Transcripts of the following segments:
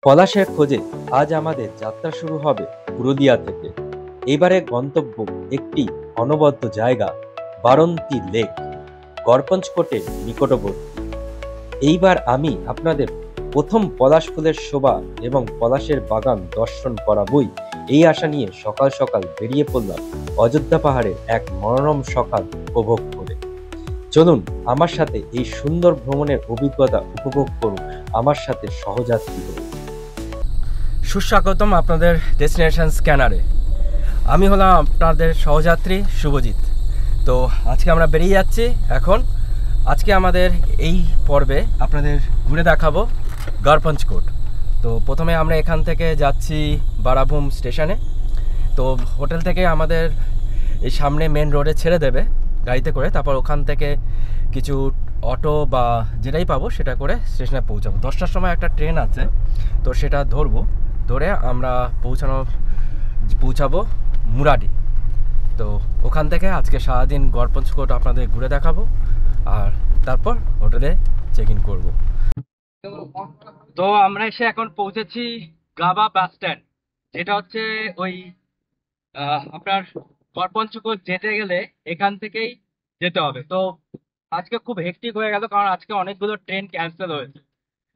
পলাশের খোঁজে আজ আমাদের যাত্রা শুরু হবে পুরুলিয়া থেকে। এবারে গন্তব্য একটি অনবদ্য জায়গা, বারন্তী লেক, গড়পঞ্চকোটের নিকটবর্তী। এইবার আমি আপনাদের প্রথম পলাশ ফুলের শোভা এবং পলাশের বাগান দর্শন করাবই, এই আশা নিয়ে সকাল সকাল বেরিয়ে পড়লাম অযোধ্যা পাহাড়ের এক মনোরম সকাল উপভোগ করে। চলুন আমার সাথে এই সুন্দর ভ্রমণের অভিজ্ঞতা উপভোগ করুন আমার সাথে সহযাত্রী হয়ে। সুস্বাগতম আপনাদের ডেস্টিনেশন স্ক্যানারে। আমি হলাম আপনাদের সহযাত্রী শুভজিৎ। তো আজকে আমরা বেরিয়ে যাচ্ছি। আজকে আমাদের এই পর্বে আপনাদের ঘুরে দেখাবো গড়পঞ্চকোট। তো প্রথমে আমরা এখান থেকে যাচ্ছি বারাভূম স্টেশনে। তো হোটেল থেকে আমাদের এই সামনে মেন রোডে ছেড়ে দেবে গাড়িতে করে, তারপর ওখান থেকে কিছু অটো বা যেটাই পাবো সেটা করে স্টেশনে পৌঁছাবো। 10টার সময় একটা ট্রেন আছে, তো সেটা ধরে আমরা পৌঁছাবো মুরাডি। তো ওখান থেকে আজকে সারাদিন গড়পঞ্চকোট আপনাদের ঘুরে দেখাবো, আর তারপর হোটেলে চেক ইন করবো। তো আমরা এসে এখন পৌঁছেছি গাবা বাস স্ট্যান্ড, যেটা হচ্ছে ওই আপনার গড়পঞ্চকোট যেতে গেলে এখান থেকেই যেতে হবে। তো আজকে খুব হেক্টিক হয়ে গেল, কারণ আজকে অনেকগুলো ট্রেন ক্যান্সেল হয়েছে।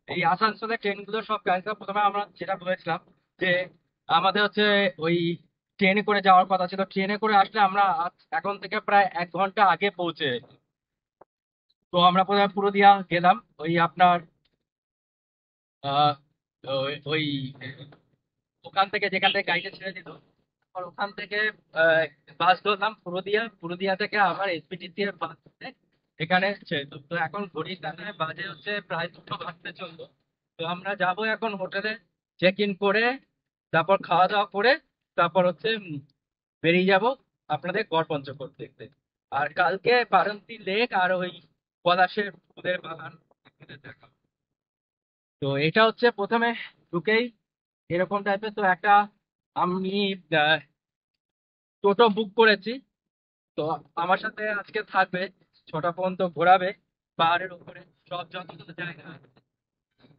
এই আসানসোলের ট্রেনগুলো সব ক্যান্সেল। প্রথমে আমরা যেটা বলেছিলাম যে আমাদের হচ্ছে ওই ট্রেনে করে যাওয়ার কথা ছিল, ট্রেনে করে আসলে আমরা এখন থেকে প্রায় 1 ঘন্টা আগে পৌঁছে। তো আমরা প্রথমে পুরুলিয়া গেলাম, ওই আপনার আহ ওই ওখান থেকে যেখান থেকে গাড়িটা ছেড়ে দিত, আর ওখান থেকে বাস ধরলাম পুরুলিয়া থেকে আবার এসবিটিসি এর বাস এখানে ছেড়ে দিল। তো এখন ঘড়ির কাঁটায় বাজে হচ্ছে প্রায় 2টো বাজতে চললো। তো আমরা যাব এখন হোটেলে, চেক ইন করে তারপর খাওয়া দাওয়া করে তারপর হচ্ছে বেরিয়ে যাব আপনাদের গড়পঞ্চকোট দেখতে। আর কালকে বারান্তী লেক আর ওই পলাশের ফুলের বাগান দেখাবো। তো এটা হচ্ছে প্রথমে ঢুকেই এরকম টাইপের। তো একটা আমি টোটো বুক করেছি, তো আমার সাথে আজকে থাকবে, 6টা পর্যন্ত ঘোরাবে পাহাড়ের উপরে সব যতগুলো জায়গা আছে,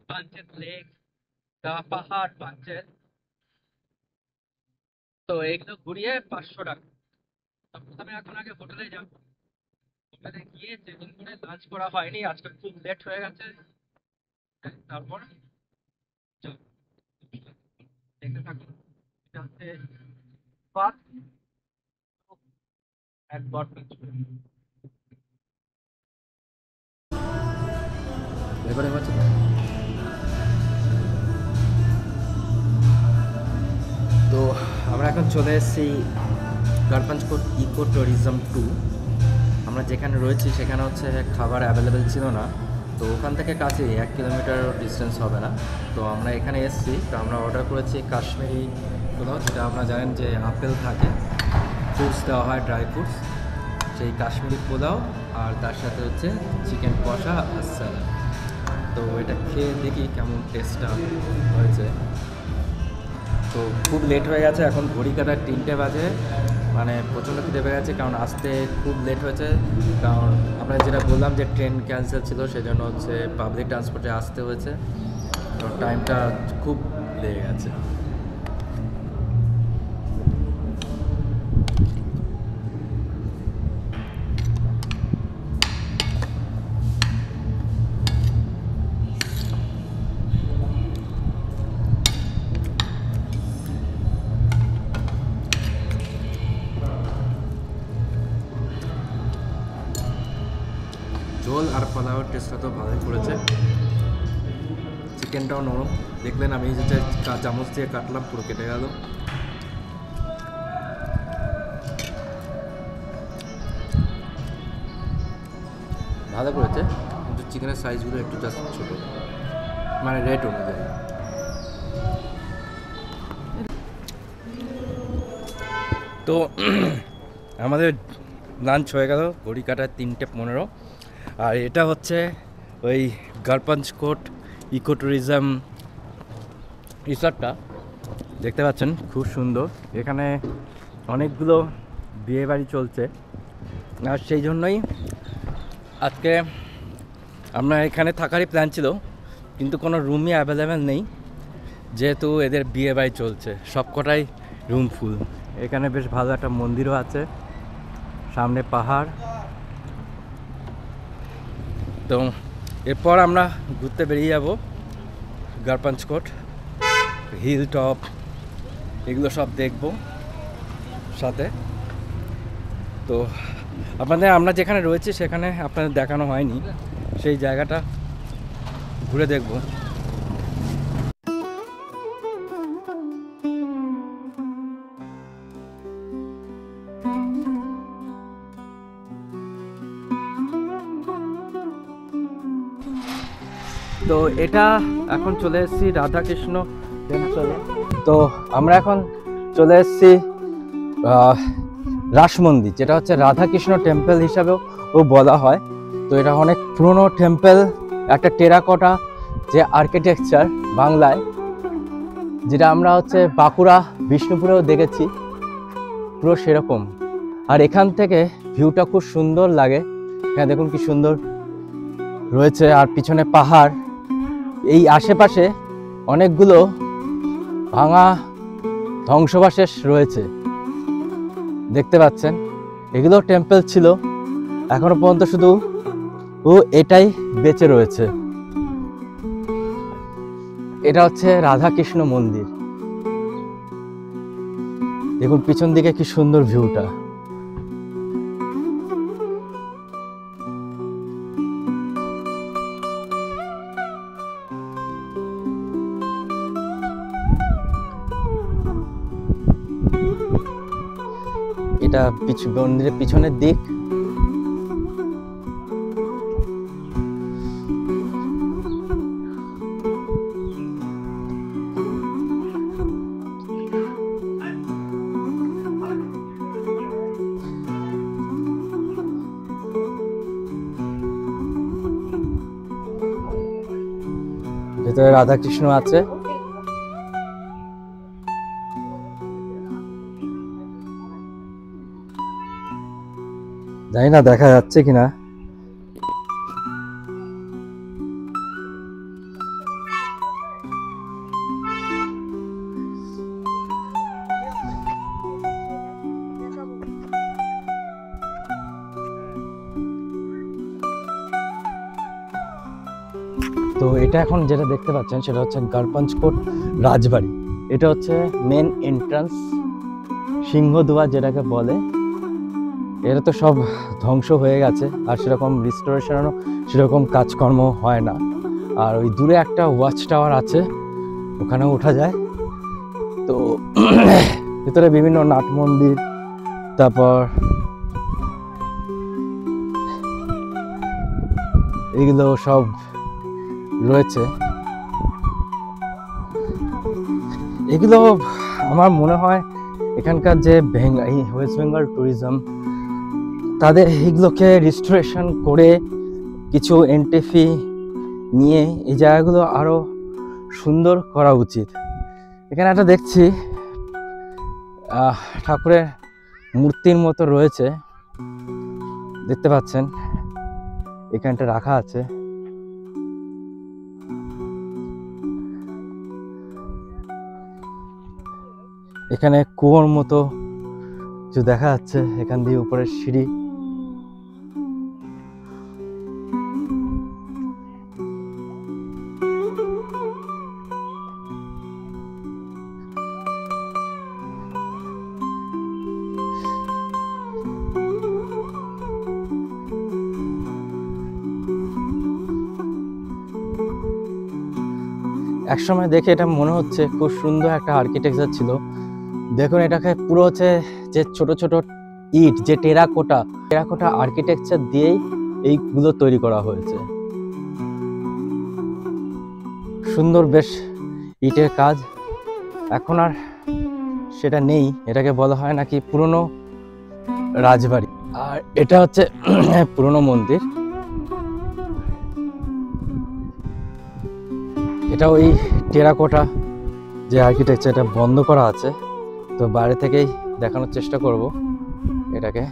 পাঞ্চেত লেক, পাহাড় পাঞ্চেত। তো এইগুলো ঘুরিয়ে 500 টাকা। তো প্রথমে এখন আগে হোটেলে যাবো, হোটেলে গিয়ে চেক ইন করে লাঞ্চ করা হয়নি, আজকে খুব লেট হয়ে গেছে। তারপর চল, দেখতে থাকুন। এটা হচ্ছে পার্ক একবার। এবারে হচ্ছে তো আমরা এখন চলে এসেছি গড়পঞ্চকোট ইকো ট্যুরিজম 2। আমরা যেখানে রয়েছি সেখানে হচ্ছে খাবার অ্যাভেলেবেল ছিল না, তো ওখান থেকে কাছে 1 কিলোমিটার ডিস্টেন্স হবে না। তো আমরা এখানে এসেছি, তো আমরা অর্ডার করেছি কাশ্মীরি পোলাও, যেটা আপনারা জানেন যে আপেল থাকে, ফ্রুটস দেওয়া হয়, ড্রাই ফ্রুটস, সেই কাশ্মীরি পোলাও, আর তার সাথে হচ্ছে চিকেন কষা আর স্যালাড। তো এটা খেয়ে দেখি কেমন টেস্টটা হয়েছে। তো খুব লেট হয়ে গেছে, এখন ঘড়ি কাটার 3টে বাজে, মানে প্রচণ্ড খিদে পেয়ে গেছে, কারণ আসতে খুব লেট হয়েছে। কারণ আমরা যেটা বললাম যে ট্রেন ক্যান্সেল ছিল, সেজন্য হচ্ছে পাবলিক ট্রান্সপোর্টে আসতে হয়েছে, তো টাইমটা খুব লেগে গেছে। ঝোল আর পোলাওয়ের টেস্টটা তো ভালোই করেছে, চিকেনটাও নরম। দেখলেন আমি যেটা চামচ দিয়ে কাটলাম পুরো কেটে গেল। ভালো করেছে, কিন্তু চিকেনের সাইজগুলো একটু জাস্ট ছোটো, মানে রেট অনুযায়ী। তো আমাদের লাঞ্চ হয়ে গেল, ঘড়ি কাটায় 3:15। আর এটা হচ্ছে ওই গড়পঞ্চকোট ইকো ট্যুরিজম রিসর্টটা, দেখতে পাচ্ছেন খুব সুন্দর। এখানে অনেকগুলো বিয়েবাড়ি চলছে, আর সেই জন্যই আজকে আমরা এখানে থাকারই প্ল্যান ছিল, কিন্তু কোনো রুমই অ্যাভেলেবেল নেই। যেহেতু এদের বিয়ে বাড়ি চলছে, সবকটাই রুম ফুল। এখানে বেশ ভালো একটা মন্দিরও আছে, সামনে পাহাড়। তো এরপর আমরা ঘুরতে বেরিয়ে যাব গারপাঞ্চকোট, হিল টপ, এগুলো সব দেখব সাথে। তো আমরা যেখানে রয়েছি সেখানে আপনাদের দেখানো হয়নি, সেই জায়গাটা ঘুরে দেখব। তো এটা এখন চলে এসেছি রাধাকৃষ্ণ টেম্পলে। তো আমরা এখন চলে এসেছি রাস মন্দির, যেটা হচ্ছে রাধাকৃষ্ণ টেম্পল হিসাবেও বলা হয়। তো এটা অনেক পুরনো টেম্পল, একটা টেরাকোটা যে আর্কিটেকচার বাংলায়, যেটা আমরা হচ্ছে বাঁকুড়া বিষ্ণুপুরেও দেখেছি, পুরো সেরকম। আর এখান থেকে ভিউটা খুব সুন্দর লাগে। এখানে দেখুন কি সুন্দর রয়েছে, আর পিছনে পাহাড়। এই আশেপাশে অনেকগুলো ভাঙা ধ্বংসাবশেষ রয়েছে, দেখতে পাচ্ছেন। এগুলো টেম্পল ছিল, এখনো পর্যন্ত শুধু এটাই বেঁচে রয়েছে। এটা হচ্ছে রাধাকৃষ্ণ মন্দির। দেখুন পিছন দিকে কি সুন্দর ভিউটা। এটা মন্দিরের পিছনের দিক। ভেতরে রাধাকৃষ্ণ আছে। জানি না দেখা যাচ্ছে কিনা। তো এটা এখন যেটা দেখতে পাচ্ছেন সেটা হচ্ছে গারপাঞ্চকোট রাজবাড়ি। এটা হচ্ছে মেন এন্ট্রান্স, সিংহদুয়ার যেটাকে বলে। এটা তো সব ধ্বংস হয়ে গেছে, আর সেরকম রিস্টোরেশনও সেরকম কাজকর্ম হয় না। আর ওই দূরে একটা ওয়াচ টাওয়ার আছে, ওখানে ওঠা যায়। তো ভিতরে বিভিন্ন নাট মন্দির, তারপর এগুলো সব রয়েছে। এগুলো আমার মনে হয় এখানকার যে ওয়েস্ট বেঙ্গল ট্যুরিজম, তাদের এইগুলোকে রিস্টোরেশন করে কিছু এন্ট্রি ফি নিয়ে এই জায়গাগুলো আরও সুন্দর করা উচিত। এখানে একটা দেখছি ঠাকুরের মূর্তির মতো রয়েছে, দেখতে পাচ্ছেন, এখানটা রাখা আছে। এখানে কুয়োর মতো কিছু দেখা যাচ্ছে, এখান দিয়ে উপরের সিঁড়ি। একসময় দেখে এটা মনে হচ্ছে খুব সুন্দর একটা আর্কিটেকচার ছিল। দেখুন এটাকে পুরো হচ্ছে যে ছোট ছোট ইট, যে টেরাকোটা আর্কিটেকচার দিয়েই এইগুলো তৈরি করা হয়েছে। সুন্দর বেশ ইটের কাজ। এখন আর সেটা নেই, এটাকে বলা হয় নাকি পুরনো রাজবাড়ি। আর এটা হচ্ছে পুরনো মন্দির। এটা ওই টেরাকোটা যে আর্কিটেকচার, এটা বন্ধ করা আছে। তো বাইরে থেকেই দেখানোর চেষ্টা করব এটাকে।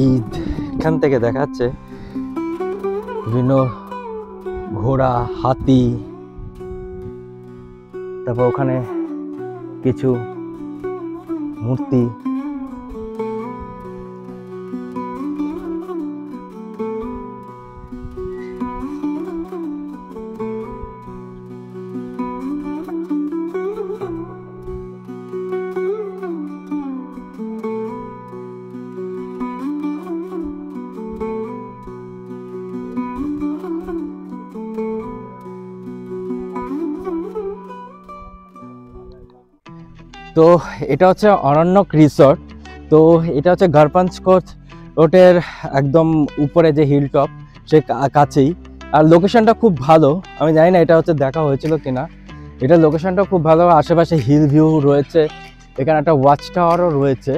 এইখান থেকে দেখা যাচ্ছে বিভিন্ন ঘোড়া, হাতি, তারপর ওখানে কিছু মূর্তি। তো এটা হচ্ছে অরণ্যক রিসর্ট। তো এটা হচ্ছে গড়পঞ্চকোট রোডের একদম উপরে যে হিল টপ সে কাছেই। আর লোকেশনটা খুব ভালো, আমি জানি না এটা হচ্ছে দেখা হয়েছিল কিনা। এটা লোকেশনটা খুব ভালো, আশেপাশে হিল ভিউ রয়েছে, এখানে একটা ওয়াচ টাওয়ারও রয়েছে।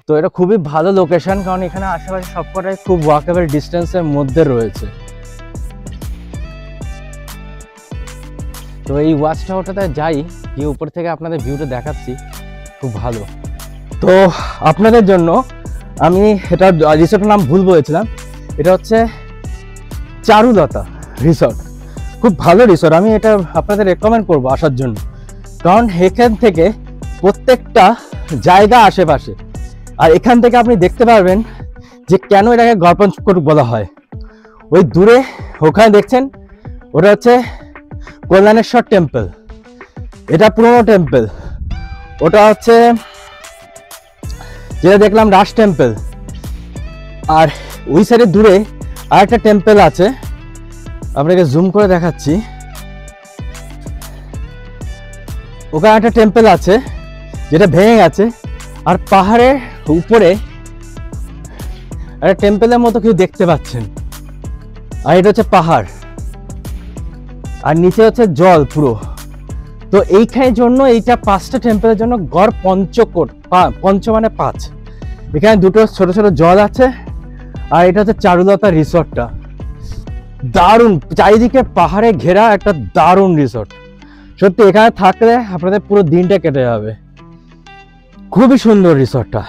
তো এটা খুবই ভালো লোকেশন, কারণ এখানে আশেপাশে সবকটাই খুব ওয়াকেবল ডিস্টেন্সের মধ্যে রয়েছে। তো এই ওয়াচ টাওয়ারটাতে যাই, গিয়ে উপর থেকে আপনাদের ভিউটা দেখাচ্ছি, খুব ভালো। তো আপনাদের জন্য আমি এটা রিসর্টের নাম ভুল বলেছিলাম, এটা হচ্ছে চারুলতা রিসর্ট। খুব ভালো রিসর্ট, আমি এটা আপনাদের রেকমেন্ড করবো আসার জন্য, কারণ এখান থেকে প্রত্যেকটা জায়গা আশেপাশে। আর এখান থেকে আপনি দেখতে পারবেন যে কেন এটাকে গড়পঞ্চকোট বলা হয়। ওই দূরে ওখানে দেখছেন, ওটা হচ্ছে কল্যাণেশ্বর টেম্পল, এটা পুরনো টেম্পল। ওটা হচ্ছে যেটা দেখলাম রাজ টেম্পল। আর ওই সাইডে দূরে আরেকটা টেম্পল আছে, আপনাকে জুম করে দেখাচ্ছি। ওখানে একটা টেম্পল আছে যেটা ভেঙে গেছে, আর পাহাড়ের উপরে একটা টেম্পলের মতো কিছু দেখতে পাচ্ছেন। আর এটা হচ্ছে পাহাড়, আর নিচে হচ্ছে জল পুরো। তো এইখানের জন্য এইটা 5টা টেম্পলের জন্য গড়পঞ্চকোট, পঞ্চ মানে 5। এখানে দুটো ছোট ছোট জল আছে। আর এটা হচ্ছে চারুলতা রিসর্টটা, দারুণ, চারিদিকে পাহাড়ে ঘেরা একটা দারুণ রিসর্ট। সত্যি এখানে থাকলে আপনাদের পুরো দিনটা কেটে যাবে। খুবই সুন্দর রিসর্টটা।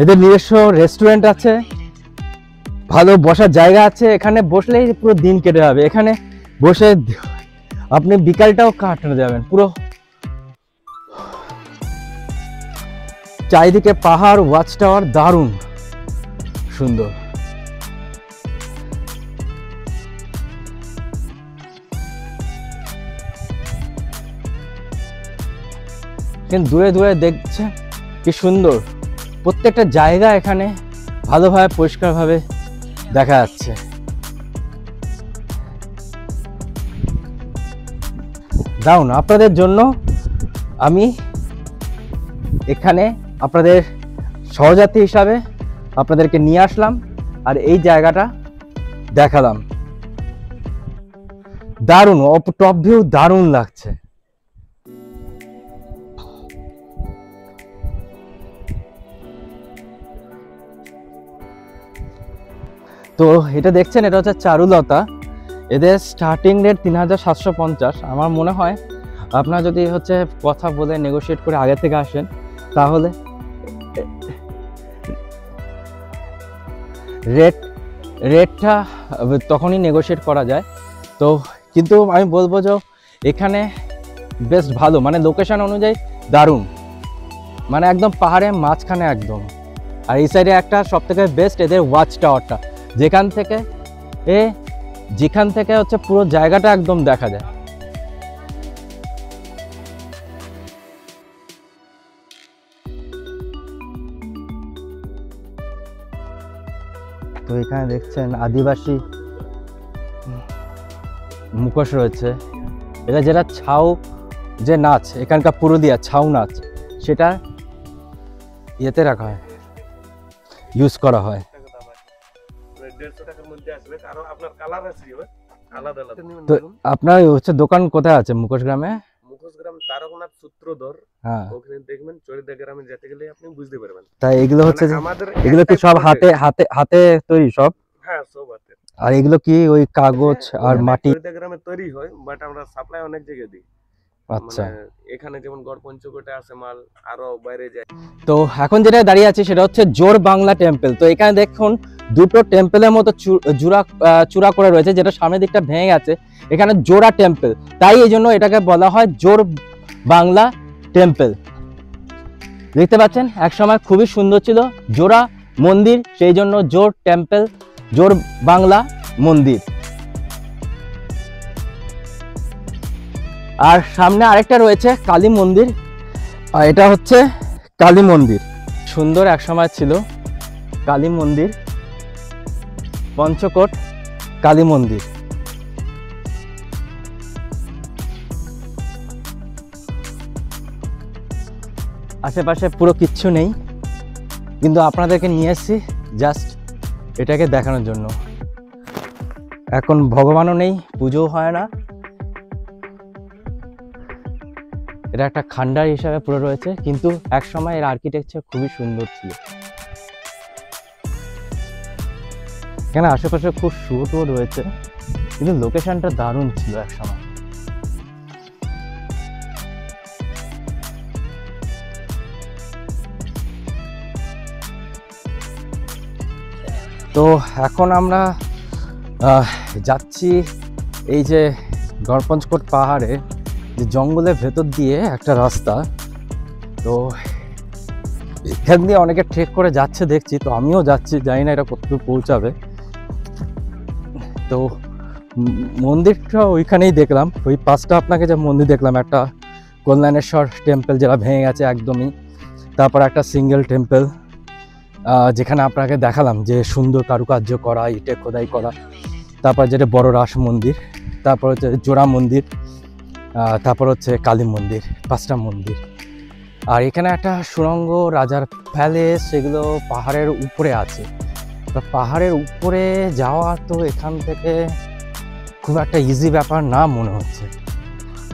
এদের নিজস্ব রেস্টুরেন্ট আছে, ভালো বসার জায়গা আছে, এখানে বসলেই পুরো দিন কেটে যাবে। এখানে বসে আপনি বিকালটাও কাটানো যাবেন পুরো। চারিদিকে পাহাড়, ওয়াচ টাওয়ার, দারুণ সুন্দর। কিন্তু দূরে দূরে দেখছে কি সুন্দর, প্রত্যেকটা জায়গা এখানে ভালোভাবে পরিষ্কারভাবে দেখা যাচ্ছে। দারুণ, আপনাদের জন্য আমি এখানে আপনাদের সহযাত্রী হিসাবে আপনাদেরকে নিয়ে আসলাম, আর এই জায়গাটা দেখালাম। দারুণ, টপ ভিউ দারুণ লাগছে। তো এটা দেখছেন, এটা হচ্ছে চারুলতা। এদের স্টার্টিং রেট 3750। আমার মনে হয় আপনারা যদি হচ্ছে কথা বলে নেগোশিয়েট করে আগে থেকে আসেন, তাহলে রেটটা তখনই নেগোশিয়েট করা যায়। তো কিন্তু আমি বলবো যে এখানে বেস্ট ভালো, মানে লোকেশন অনুযায়ী দারুণ, মানে একদম পাহাড়ের মাঝখানে একদম। আর এই সাইডে একটা সবথেকে বেস্ট এদের ওয়াচ টাওয়ারটা, যেখান থেকে হচ্ছে পুরো জায়গাটা একদম দেখা যায়। তো এখানে দেখছেন আদিবাসী মুখোশ রয়েছে। এটা যেটা ছাউ যে নাচ, এখানকার পুরুলিয়া ছাউ নাচ, সেটা ইয়েতে রাখা হয়, ইউজ করা হয়। তো আপনার হচ্ছে দোকান কোথায় আছে মুখোশ গ্রামে? মুখোশগ্রাম তারকনাথ সূত্রধর, হ্যাঁ, ওখানে দেখবেন চরিদা গ্রামে যেতে গেলে আপনি বুঝতে পারবেন। তাই এগুলো হচ্ছে আমাদের এগুলো কি সব হাতে হাতে হাতে তৈরি সব? হ্যাঁ, সব হাতে। আর এগুলো কি ওই কাগজ আর মাটি? চরিদা গ্রামে তৈরি হয়, বাট আমরা সাপ্লাই অনেক জায়গায় দিই। আচ্ছা। মানে এখানে যেমন গড় পঞ্চকোটে আছে মাল, আরো বাইরে যায়। তো এখন যেটা দাঁড়িয়ে আছে সেটা হচ্ছে জোর বাংলা টেম্পল। তো এখানে দেখুন দুটো টেম্পলের মতো চূড়া করে রয়েছে, যেটা সামনের দিকটা ভেঙে গেছে। এখানে জোড়া টেম্পল, তাই এই জন্য এটাকে বলা হয় জোর বাংলা টেম্পল। দেখতে পাচ্ছেন একসময় খুবই সুন্দর ছিল, জোড়া মন্দির, সেই জন্য জোর টেম্পল, জোর বাংলা মন্দির। আর সামনে আরেকটা রয়েছে কালী মন্দির, আর এটা হচ্ছে কালী মন্দির। সুন্দর একসময় ছিল কালী মন্দির, পঞ্চকোট কালী মন্দির। আশেপাশে পুরো কিচ্ছু নেই, কিন্তু আপনাদেরকে নিয়ে এসেছি জাস্ট এটাকে দেখানোর জন্য। এখন ভগবানও নেই, পুজোও হয় না, এটা একটা খান্ডার হিসাবে পুরো রয়েছে, কিন্তু একসময় এর আর্কিটেকচার খুবই সুন্দর ছিল। এখানে আশেপাশে খুব শুয়োও রয়েছে, কিন্তু লোকেশনটা দারুণ ছিল একসময়। তো এখন আমরা যাচ্ছি এই যে গড়পঞ্চকোট পাহাড়ে, যে জঙ্গলের ভেতর দিয়ে একটা রাস্তা। তো এখান দিয়ে অনেকে ট্রেক করে যাচ্ছে দেখছি, তো আমিও যাচ্ছি, জানি না এটা কতদূর পৌঁছাবে। তো মন্দিরটা ওইখানেই দেখলাম, ওই পাঁচটা আপনাকে যে মন্দির দেখলাম, একটা কল্যাণেশ্বর টেম্পল যেটা ভেঙে গেছে একদমই, তারপর একটা সিঙ্গেল টেম্পল যেখানে আপনাকে দেখালাম যে সুন্দর কারুকার্য করা, ইটে খোদাই করা, তারপর যেটা বড় রাস মন্দির, তারপর হচ্ছে জোড়া মন্দির, তারপর হচ্ছে কালী মন্দির, পাঁচটা মন্দির। আর এখানে একটা সুড়ঙ্গ, রাজার প্যালেস, সেগুলো পাহাড়ের উপরে আছে। তো পাহাড়ের উপরে যাওয়া তো এখান থেকে খুব একটা ইজি ব্যাপার না মনে হচ্ছে।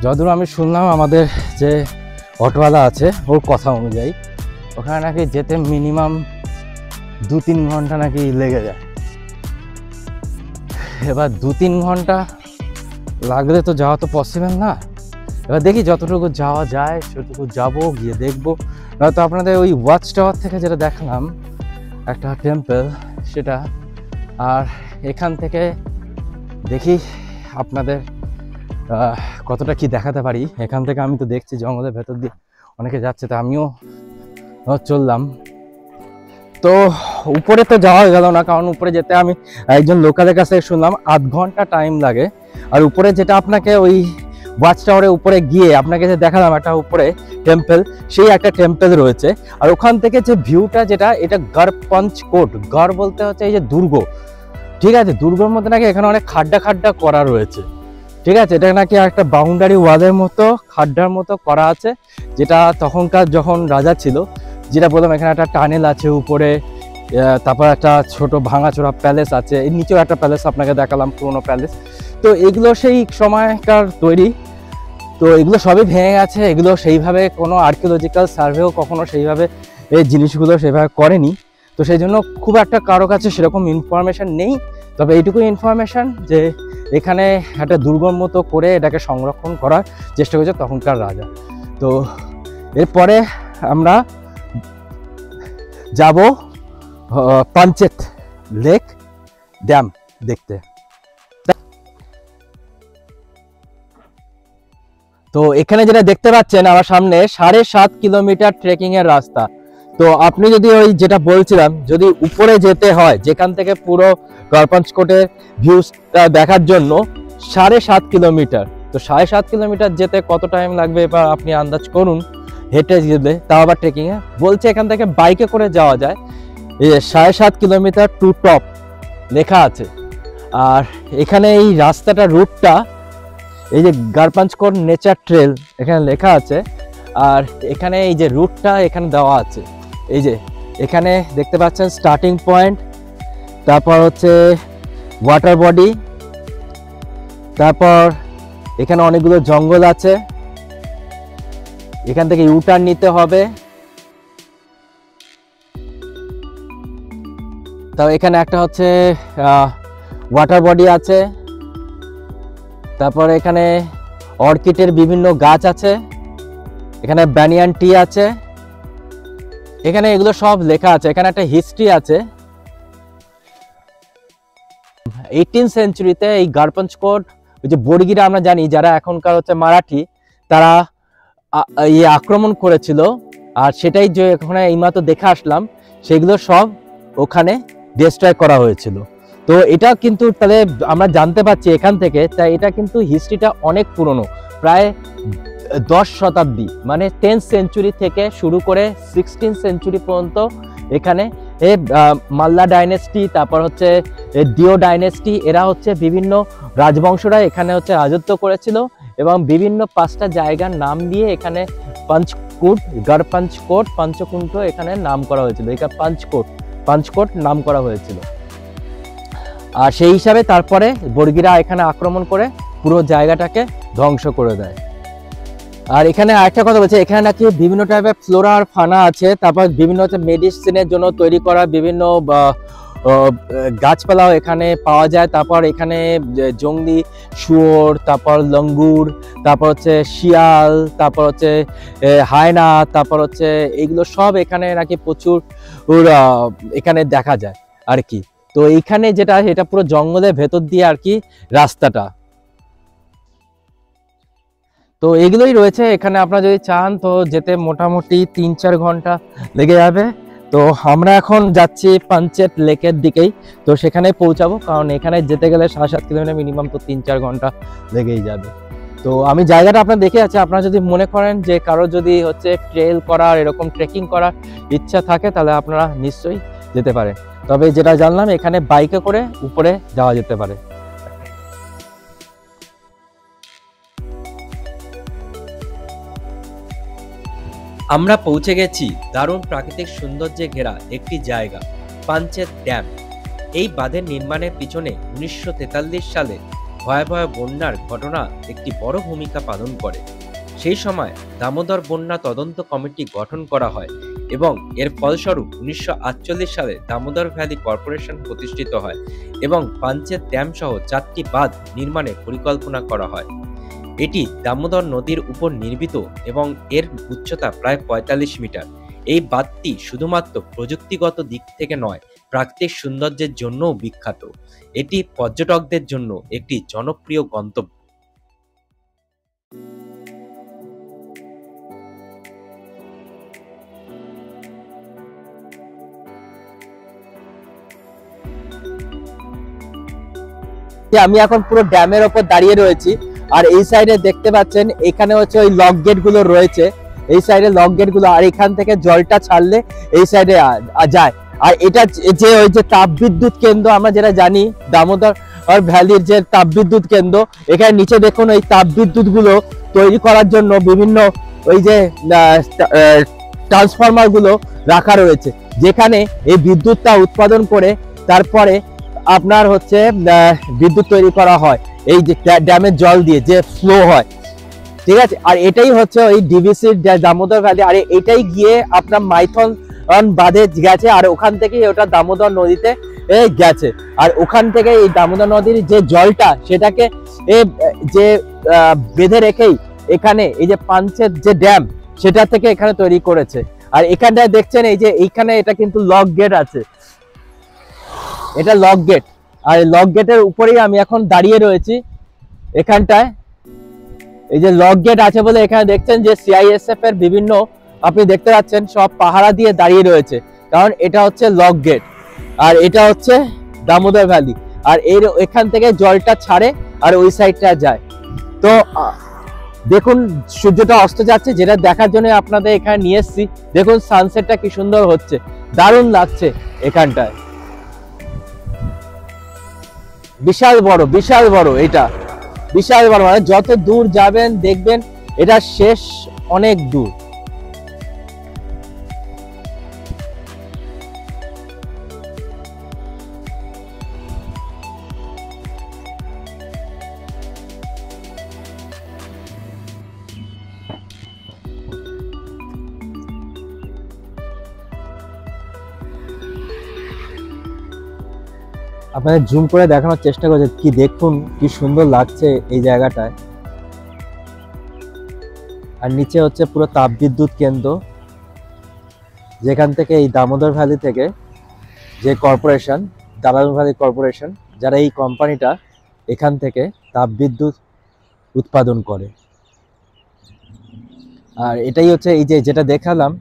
যতদূর আমি শুনলাম আমাদের যে অটোওয়ালা আছে ওর কথা অনুযায়ী, ওখানে নাকি যেতে মিনিমাম 2-3 ঘন্টা নাকি লেগে যায়। এবার 2-3 ঘন্টা লাগলে তো যাওয়া তো পসিবল না। এবার দেখি যতটুকু যাওয়া যায় সেটুকু যাবো, গিয়ে দেখবো। নয়তো আপনাদের ওই ওয়াচ টাওয়ার থেকে যেটা দেখলাম একটা টেম্পল, সেটা, আর এখান থেকে দেখি আপনাদের কতটা কি দেখাতে পারি। এখান থেকে আমি তো দেখছি জঙ্গলের ভেতর দিয়ে অনেকে যাচ্ছে, তো আমিও চললাম। তো উপরে তো যাওয়া গেল না, কারণ উপরে যেতে আমি একজন লোকালের কাছে শুনলাম 8 ঘন্টা টাইম লাগে। আর উপরে যেটা আপনাকে ওই ওয়াচ টাওয়ারের উপরে গিয়ে আপনাকে যে দেখালাম একটা উপরে টেম্পল, সেই একটা টেম্পল রয়েছে। আর ওখান থেকে যে ভিউটা, যেটা এটা গড়পঞ্চকোট, গড় বলতে হচ্ছে এই যে দুর্গ, ঠিক আছে, দুর্গের মধ্যে নাকি এখানে অনেক খাড্ডা করা রয়েছে, ঠিক আছে। এটা নাকি একটা বাউন্ডারি ওয়ালের মতো খাড্ডার মতো করা আছে, যেটা তখনকার যখন রাজা ছিল, যেটা বললাম এখানে একটা টানেল আছে উপরে, তারপর একটা ছোট ভাঙাচোরা প্যালেস আছে, এর নিচেও একটা প্যালেস আপনাকে দেখালাম, পুরোনো প্যালেস। তো এগুলো সেই সময়কার তৈরি, তো এগুলো সবই ভেঙে গেছে। এগুলো সেইভাবে কোনো আর্কিওলজিক্যাল সার্ভেও কখনো সেইভাবে এই জিনিসগুলো সেভাবে করেনি, তো সেই জন্য খুব একটা কারো কাছে সেরকম ইনফরমেশান নেই। তবে এইটুকু ইনফরমেশান যে এখানে একটা দুর্গম মতো করে এটাকে সংরক্ষণ করার চেষ্টা করেছে তখনকার রাজা। তো এরপরে আমরা যাব পাঞ্চেত লেক ড্যাম দেখতে। তো এখানে যেটা দেখতে পাচ্ছেন আমার সামনে 7.5 কিলোমিটার ট্রেকিং এর রাস্তা। তো আপনি যদি ওই যেটা বলছিলাম, যদি উপরে যেতে হয় যেখান থেকে পুরো গড়পঞ্চকোটের ভিউসটা দেখার জন্য 7.5 কিলোমিটার, তো 7.5 কিলোমিটার যেতে কত টাইম লাগবে এবার আপনি আন্দাজ করুন। হেঁটে গেলে, তাও আবার ট্রেকিং এ বলছে, এখান থেকে বাইকে করে যাওয়া যায়। এই 7.5 কিলোমিটার টু টপ লেখা আছে। আর এখানে এই রাস্তাটা, রুটটা, এই যে গড়পঞ্চকোট নেচার ট্রেল এখানে লেখা আছে। আর এখানে এই যে রুটটা এখানে দেওয়া আছে, এই যে এখানে দেখতে পাচ্ছেন স্টার্টিং পয়েন্ট, তারপর হচ্ছে ওয়াটার বডি, তারপর এখানে অনেকগুলো জঙ্গল আছে, এখান থেকে ইউটার্ন নিতে হবে। তাও এখানে একটা হচ্ছে ওয়াটার বডি আছে, তারপর এখানে অর্কিডের বিভিন্ন গাছ আছে, এখানে ব্যানিয়ান টি আছে, এখানে এগুলো সব লেখা আছে। এখানে একটা হিস্ট্রি আছে। 18th সেঞ্চুরিতে এই গারপঞ্চকোট, ওই যে বর্গিরা আমরা জানি যারা এখনকার হচ্ছে মারাঠি, তারা আক্রমণ করেছিল। আর সেটাই যে ওখানে এইমাত্র দেখে আসলাম, সেগুলো সব ওখানে ডিস্ট্রয় করা হয়েছিল। তো এটা কিন্তু তাহলে আমরা জানতে পারছি এখান থেকে, তাই এটা কিন্তু হিস্ট্রিটা অনেক পুরনো, প্রায় 10 শতাব্দী, মানে 10th সেঞ্চুরি থেকে শুরু করে 16th সেঞ্চুরি পর্যন্ত এখানে মাল্লা ডাইনেস্টি, তারপর হচ্ছে ডিও ডাইনেস্টি, এরা হচ্ছে বিভিন্ন রাজবংশরা এখানে হচ্ছে রাজত্ব করেছিল এবং বিভিন্ন 5টা জায়গার নাম দিয়ে এখানে পঞ্চকুট, গড়পঞ্চকোট, পঞ্চকুণ্ঠ এখানে নাম করা হয়েছিল। এখানে পঞ্চকোট নাম করা হয়েছিল। আর সেই হিসাবে তারপরে বর্গিরা এখানে আক্রমণ করে পুরো জায়গাটাকে ধ্বংস করে দেয়। আর এখানে আরেকটা কথা বলছে, এখানে নাকি বিভিন্ন টাইপের ফ্লোরা আর ফানা আছে, তারপর বিভিন্ন হচ্ছে মেডিসিনের জন্য তৈরি করা বিভিন্ন গাছপালাও এখানে পাওয়া যায়। তারপর এখানে জংলি শুয়োর, তারপর লঙ্গুর, তারপর হচ্ছে শিয়াল, তারপর হচ্ছে হায়না, তারপর হচ্ছে এইগুলো সব এখানে নাকি প্রচুর এখানে দেখা যায় আর কি। তো এইখানে যেটা, এটা পুরো জঙ্গলের ভেতর দিয়ে আর কি রাস্তাটা। তো এগুলোই রয়েছে এখানে। আপনারা যদি চান তো যেতে মোটামুটি 3-4 ঘন্টা লেগে যাবে। তো আমরা এখন যাচ্ছি পাঞ্চেত লেকের দিকেই, তো সেখানে পৌঁছাবো, কারণ এখানে যেতে গেলে 7-8 কিলোমিটার মিনিমাম তো 3-4 ঘন্টা লেগেই যাবে। তো আমি জায়গাটা আপনার দেখে আছি, আপনারা যদি মনে করেন যে কারো যদি হচ্ছে ট্রেল করার, এরকম ট্রেকিং করার ইচ্ছা থাকে, তাহলে আপনারা নিশ্চয়ই যেতে পারেন। তবে যেটা জানলাম, এখানে বাইকে করে উপরে যাওয়া যেতে পারে। আমরা পৌঁছে গেছি দারুণ প্রাকৃতিক সৌন্দর্যে ঘেরা একটি জায়গা, পাঞ্চেত ড্যাম। এই বাঁধের নির্মাণের পিছনে 1943 সালে ভয়াবহ বন্যার ঘটনা একটি বড় ভূমিকা পালন করে। সেই সময় দামোদর বন্যা তদন্ত কমিটি গঠন করা হয় এবং এর ফলস্বরূপ 1948 সালে দামোদর ভ্যালি কর্পোরেশন প্রতিষ্ঠিত হয় এবং পাঞ্চেত ড্যাম সহ 4টি বাঁধ নির্মাণের পরিকল্পনা করা হয়। এটি দামোদর নদীর উপর নির্মিত এবং এর উচ্চতা প্রায় 45 মিটার। এই বাঁধটি শুধুমাত্র প্রযুক্তিগত দিক থেকে নয়, প্রাকৃতিক সৌন্দর্যের জন্যও বিখ্যাত। এটি পর্যটকদের জন্য একটি জনপ্রিয় গন্তব্য। আমি এখন পুরো ড্যামের ওপর দাঁড়িয়ে রয়েছি, আর এই সাইডে দেখতে পাচ্ছেন এখানে হচ্ছে ওই লক গেট গুলো রয়েছে, এই সাইডে লক গেট গুলো, আর এখান থেকে জলটা ছাড়লে এই সাইডে যায়। আর এটা যে ওই যে তাপবিদ্যুৎ কেন্দ্র আমরা যেটা জানি, দামোদর ভ্যালির যে তাপবিদ্যুৎ কেন্দ্র, এখানে নিচে দেখুন এই তাপবিদ্যুৎ গুলো তৈরি করার জন্য বিভিন্ন ওই যে ট্রান্সফরমার গুলো রাখা রয়েছে, যেখানে এই বিদ্যুৎটা উৎপাদন করে তারপরে আপনার হচ্ছে বিদ্যুৎ তৈরি করা হয় এই যে ড্যামের জল দিয়ে যে ফ্লো হয়, ঠিক আছে। আর এটাই হচ্ছে ওই ডিভিসির দামোদর ভ্যালি, আর এটাই গিয়ে আপনার মাইথন বাঁধে গেছে, আর ওখান থেকে ওটা দামোদর নদীতে গেছে। আর ওখান থেকে এই দামোদর নদীর যে জলটা, সেটাকে যে বেঁধে রেখেই এখানে এই যে পাঞ্চেত যে ড্যাম, সেটা থেকে এখানে তৈরি করেছে। আর এখানটায় দেখছেন এই যে এইখানে এটা কিন্তু লক গেট আছে, এটা লক গেট, আর লক গেটের উপরেই আমি এখন দাঁড়িয়ে রয়েছি এখানটায়। এই যে লক গেট আছে বলে এখানে দেখছেন যে সিআইএসএফ এর বিভিন্ন, আপনি দেখতে পাচ্ছেন সব পাহারা দিয়ে দাঁড়িয়ে রয়েছে, কারণ এটা হচ্ছে লক গেট আর এটা হচ্ছে দামোদর ভ্যালি। আর এর এখান থেকে জলটা ছাড়ে আর ওই সাইডটা যায়। তো দেখুন সূর্যটা অস্ত যাচ্ছে, যেটা দেখার জন্য আপনাদের এখানে নিয়ে এসেছি। দেখুন সানসেটটা কি সুন্দর হচ্ছে, দারুণ লাগছে এখানটায়। বিশাল বড় এটা, বিশাল বড়, মানে যত দূর যাবেন দেখবেন এটা শেষ অনেক দূর। আপনাদের জুম করে দেখানোর চেষ্টা করছে, কি দেখুন কি সুন্দর লাগছে এই জায়গাটায়। আর নিচে হচ্ছে পুরো তাপবিদ্যুৎ কেন্দ্র, যেখান থেকে এই দামোদর ভ্যালি থেকে যে কর্পোরেশন, দামোদর ভ্যালি কর্পোরেশন, যারা এই কোম্পানিটা এখান থেকে তাপবিদ্যুৎ উৎপাদন করে। আর এটাই হচ্ছে এই যে যেটা দেখালাম,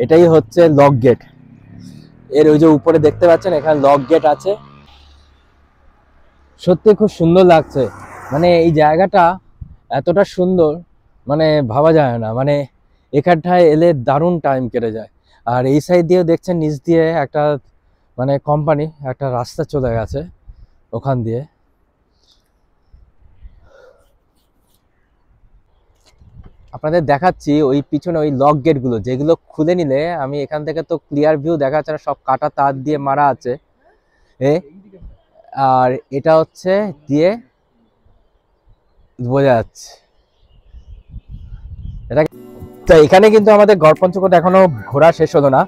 এটাই হচ্ছে লক গেট। এর ওই যে উপরে দেখতে পাচ্ছেন এখানে লক গেট আছে। সত্যি খুব সুন্দর লাগছে, মানে এই জায়গাটা এতটা সুন্দর মানে ভাবা যায় না, মানে এখানটায় এলে দারুণ টাইম কেটে যায়। আর এই সাইড দিয়েও দেখছেন নিচ দিয়ে একটা মানে কোম্পানি একটা রাস্তা চলে গেছে ওখান দিয়ে। আপনাদের দেখাচ্ছি ওই পিছনে ওই লক গেটগুলো, যেগুলো খুলে নিলে আমি এখান থেকে তো ক্লিয়ার ভিউ দেখা যাচ্ছে না, সব কাটা তার দিয়ে মারা আছে আর এটা হচ্ছে দিয়ে বোঝা যাচ্ছে এটা। তো এখানে কিন্তু আমাদের গড়পঞ্চকোট এখনো ঘোরা শেষ হলো না।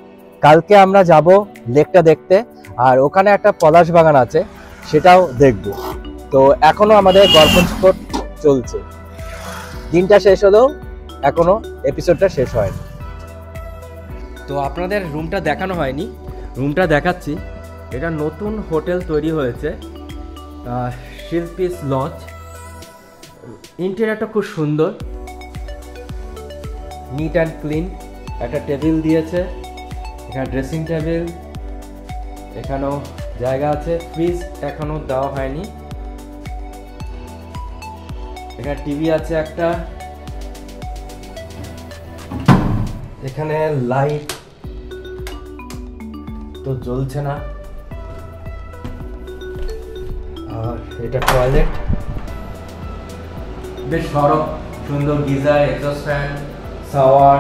কালকে আমরা যাব লেকটা দেখতে, আর ওখানে একটা পলাশ বাগান আছে সেটাও দেখব। তো এখনো আমাদের গড়পঞ্চকোট চলছে, দিনটা শেষ হলেও এখনো এপিসোডটা শেষ হয়নি। তো আপনাদের রুমটা দেখানো হয়নি, রুমটা দেখাচ্ছি। এটা নতুন হোটেল তৈরি হয়েছে, শিল্পীস লজ। ইন্টেরিয়রটা খুব সুন্দর, নিট অ্যান্ড ক্লিন। একটা টেবিল দিয়েছে, এখানে ড্রেসিং টেবিল, এখানেও জায়গা আছে। ফ্রিজ এখনো দেওয়া হয়নি। এখানে টিভি আছে একটা, এখানে লাইট তো জ্বলছে না। আর এটা টয়লেট, বেশ বড় সুন্দর, geyser, exhaust fan, shower,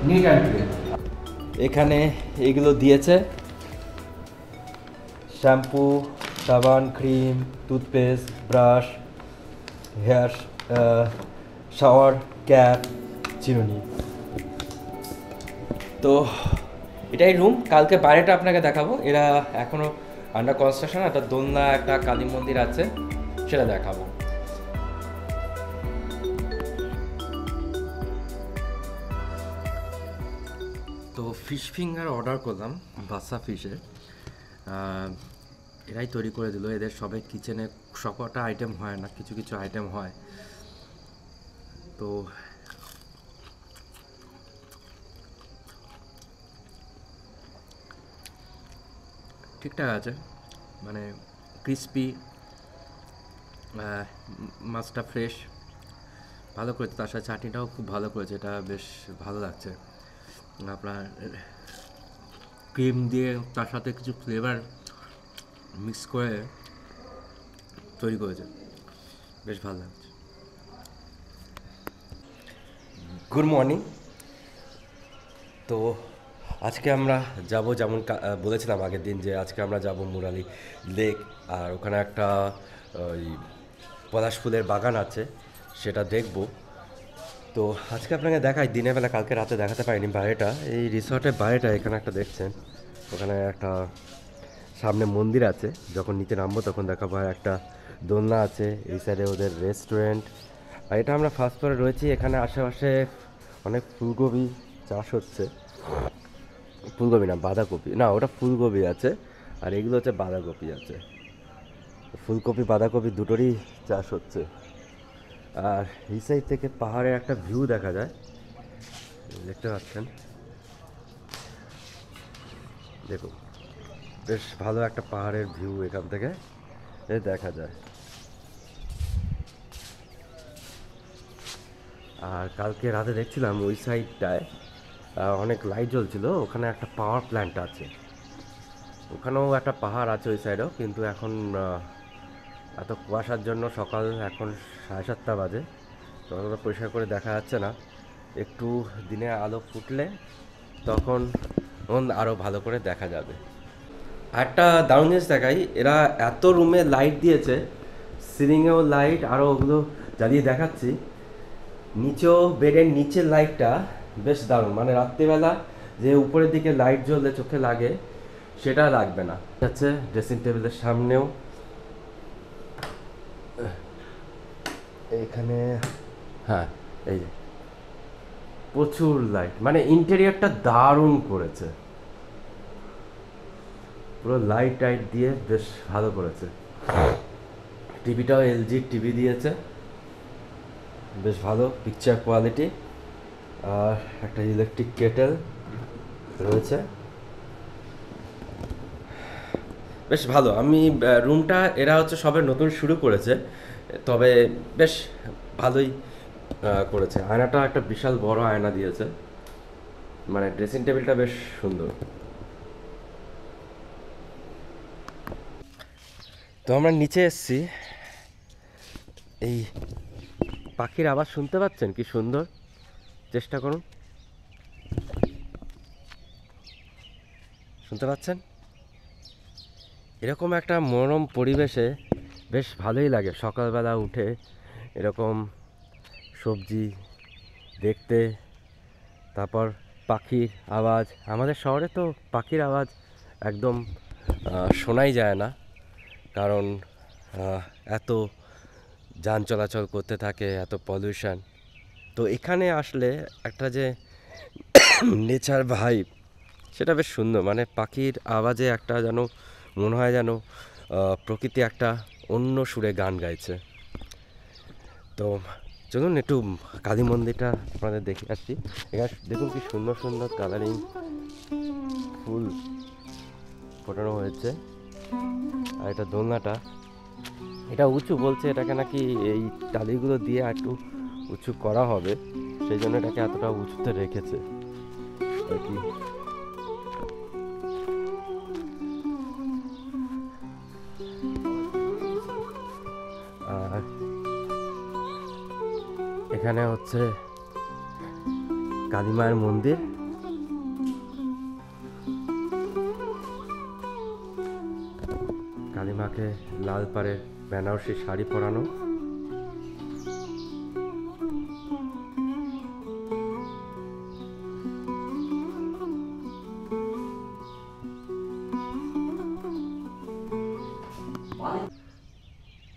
neat and clean. এখানে এগুলো দিয়েছে, শ্যাম্পু, সাবান, cream, toothpaste, brush, hair shower cap, চিরুনি। তো এটাই রুম। কালকে বাইরেটা আপনাকে দেখাবো, এরা এখনো আন্ডার কনস্ট্রাকশন। একটা দোলনা, একটা কালী মন্দির আছে, সেটা দেখাবো। তো ফিশ ফিঙ্গার অর্ডার করলাম, বাসা ফিশের। এরাই তৈরি করে দিল। এদের সবাই কিচেনে সবকটা আইটেম হয় না, কিছু কিছু আইটেম হয়। তো ঠিকঠাক আছে, মানে ক্রিস্পি, মাছটা ফ্রেশ, ভালো করেছে। তার সাথে চাটনিটাও খুব ভালো করেছে, এটা বেশ ভালো লাগছে। আপনার ক্রিম দিয়ে তার সাথে কিছু ফ্লেভার মিক্স করে তৈরি করেছে, বেশ ভালো লাগছে। Good morning. তো আজকে আমরা যাব, যেমন বলেছিলাম আগের দিন, যে আজকে আমরা যাব মুরালি লেক। আর ওখানে একটা ওই পলাশ ফুলের বাগান আছে, সেটা দেখব। তো আজকে আপনাকে দেখাই দিনের বেলা, কালকে রাতে দেখাতে পারিনি বাইরেটা। এই রিসর্টের বাইরেটা এখানে একটা দেখছেন, ওখানে একটা সামনে মন্দির আছে। যখন নিচে নামবো তখন দেখাবো। আর একটা দোলনা আছে, এই সাইডে ওদের রেস্টুরেন্ট। আর এটা আমরা ফার্স্ট ফ্লোরে রয়েছি। এখানে আশেপাশে অনেক ফুলকপি চাষ হচ্ছে। ফুলকপি না, বাঁধাকপি, না ওটা ফুলকপি আছে, আর এগুলো হচ্ছে বাঁধাকপি আছে। ফুলকপি বাঁধাকপি দুটোরই চাষ হচ্ছে। আর এই সাইড থেকে পাহাড়ের একটা ভিউ দেখা যায়, দেখতে পাচ্ছেন। দেখুন, বেশ ভালো একটা পাহাড়ের ভিউ এখান থেকে দেখা যায়। আর কালকে রাতে দেখছিলাম ওই সাইডটায় অনেক লাইট জ্বলছিল। ওখানে একটা পাওয়ার প্ল্যান্ট আছে, ওখানেও একটা পাহাড় আছে ওই সাইডেও। কিন্তু এখন এত কুয়াশার জন্য, সকাল এখন 7:30 বাজে, ততটা পরিষ্কার করে দেখা যাচ্ছে না। একটু দিনে আলো ফুটলে তখন আরও ভালো করে দেখা যাবে। একটা দারুণ জিনিস দেখাই, এরা এত রুমে লাইট দিয়েছে, সিলিংয়েও লাইট, আরও ওগুলো জ্বালিয়ে দেখাচ্ছি। নিচেও, বেডের নিচের লাইটটা বেশ দারুণ, মানে রাত্রিবেলা যে উপরের দিকে লাইট জ্বললে চোখে লাগে সেটা লাগবে না। হচ্ছে ড্রেসিং টেবিলের সামনেও এখানে, হ্যাঁ এই যে প্রচুর লাইট, মানে ইন্টেরিয়রটা দারুণ করেছে, পুরো লাইট টাইট দিয়ে বেশ ভালো করেছে। টিভিটাও এলজি টিভি দিয়েছে, বেশ ভালো পিকচার কোয়ালিটি। আর একটা ইলেকট্রিক কেটেল রয়েছে, বেশ ভালো। আমি রুমটা এরা হচ্ছে সবে নতুন শুরু করেছে, তবে বেশ ভালোই করেছে। আয়নাটা একটা বিশাল বড় আয়না দিয়েছে, মানে ড্রেসিং টেবিলটা বেশ সুন্দর। তো আমরা নিচে এসেছি, এই পাখির আওয়াজ শুনতে পাচ্ছেন কি সুন্দর? চেষ্টা করুন, শুনতে পাচ্ছেন? এরকম একটা মনোরম পরিবেশে বেশ ভালোই লাগে সকালবেলা উঠে এরকম সবজি দেখতে, তারপর পাখির আওয়াজ। আমাদের শহরে তো পাখির আওয়াজ একদম শোনাই যায় না, কারণ এত যান চলাচল করতে থাকে, এত পলিউশন। তো এখানে আসলে একটা যে নেচার ভাইব, সেটা বেশ সুন্দর। মানে পাখির আওয়াজে একটা যেন মনে হয় যেন প্রকৃতি একটা অন্য সুরে গান গাইছে। তো চলুন একটু কালী মন্দিরটা আপনাদের দেখে আসছি। এখানে দেখুন কি সুন্দর সুন্দর কালারিং ফুল ফোটানো হয়েছে। আর এটা দোলনাটা, এটা উঁচু বলছে, এটাকে নাকি এই টালিগুলো দিয়ে একটু উঁচু করা হবে, সেই জন্য এটাকে এতটা উঁচুতে রেখেছে আর কি। আর এখানে হচ্ছে কালী মায়ের মন্দির। কালী মাকে লাল পাড়ের বেনারসি শাড়ি পরানো।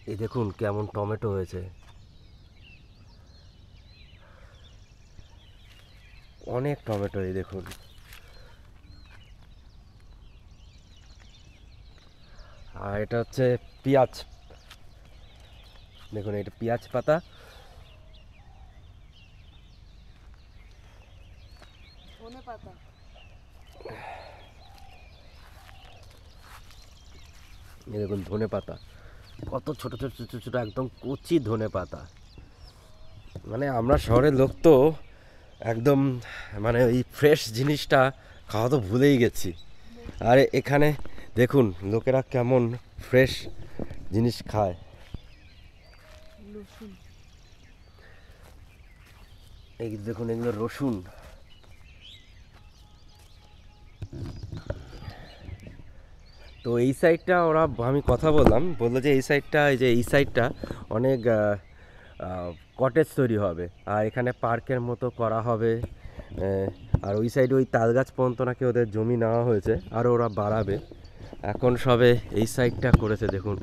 এই দেখুন কেমন টমেটো হয়েছে, অনেক টমেটো। এই দেখুন, আর এটা হচ্ছে পেঁয়াজ, দেখুন এটা পেঁয়াজ পাতা। এই দেখুন ধনে পাতা, কত ছোট ছোট ছোট ছোট একদম কচি ধনে পাতা। মানে আমরা শহরের লোক তো একদম মানে এই ফ্রেশ জিনিসটা খাওয়া তো ভুলেই গেছি। আর এখানে দেখুন লোকেরা কেমন ফ্রেশ জিনিস খায়। এই দেখুন এগুলো রসুন। তো এই সাইডটা ওরা, আমি কথা বললাম, বললো যে এই সাইডটা, এই যে এই সাইডটা অনেক কটেজ তৈরি হবে, আর এখানে পার্কের মতো করা হবে। আর ওই সাইডে ওই তাল গাছ পর্যন্ত নাকি ওদের জমি নেওয়া হয়েছে, আর ওরা বাড়াবে। এখন সবে এই সাইডটা করেছে, দেখুন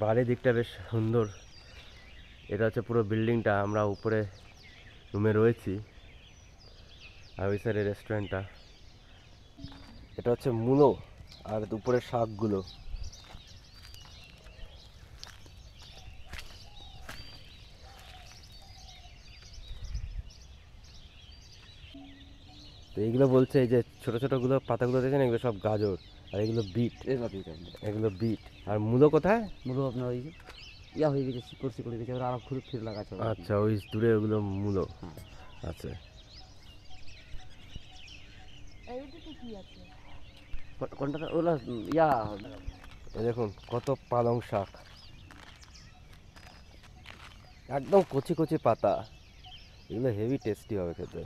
বাড়ির দিকটা বেশ সুন্দর। এটা হচ্ছে পুরো বিল্ডিংটা, আমরা উপরে রুমে রয়েছি, আর ওই সাইডে রেস্টুরেন্টটা। এটা হচ্ছে মূলো আর উপরের শাকগুলো। তো এইগুলো বলছে এই যে ছোট ছোটগুলো পাতাগুলো দেখছেন, এগুলো সব গাজর, আর এগুলো বিট। এগুলো বিট। আর মূলো কোথায়? মূলো আপনার ওই যে ইয়া হয়ে গেছে, শিকড় শিকড় হয়ে গেছে, ওরা আরো ঘুরে ফিরে লাগাচ্ছে। আচ্ছা, ওই দূরে ওগুলো মূলো। আচ্ছা, কোনটা ওগুলো ইয়া এই দেখুন কত পালং শাক, একদম কচি কচি পাতা। এগুলো হেভি টেস্টি হবে খেতে।